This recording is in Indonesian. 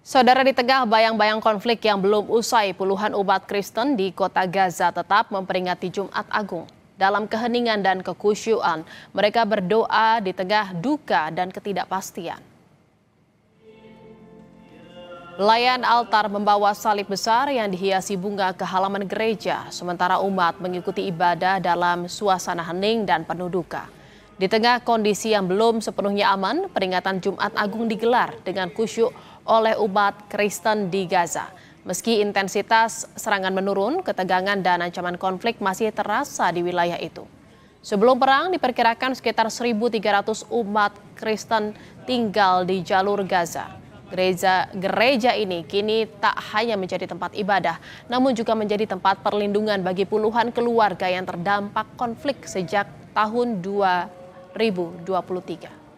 Saudara, di tengah bayang-bayang konflik yang belum usai, puluhan umat Kristen di kota Gaza tetap memperingati Jumat Agung. Dalam keheningan dan kekhusyuan, mereka berdoa di tengah duka dan ketidakpastian. Pelayan altar membawa salib besar yang dihiasi bunga ke halaman gereja, sementara umat mengikuti ibadah dalam suasana hening dan penuh duka. Di tengah kondisi yang belum sepenuhnya aman, peringatan Jumat Agung digelar dengan khusyuk oleh umat Kristen di Gaza. Meski intensitas serangan menurun, ketegangan dan ancaman konflik masih terasa di wilayah itu. Sebelum perang, diperkirakan sekitar 1.300 umat Kristen tinggal di jalur Gaza. Gereja ini kini tak hanya menjadi tempat ibadah, namun juga menjadi tempat perlindungan bagi puluhan keluarga yang terdampak konflik sejak tahun 2023.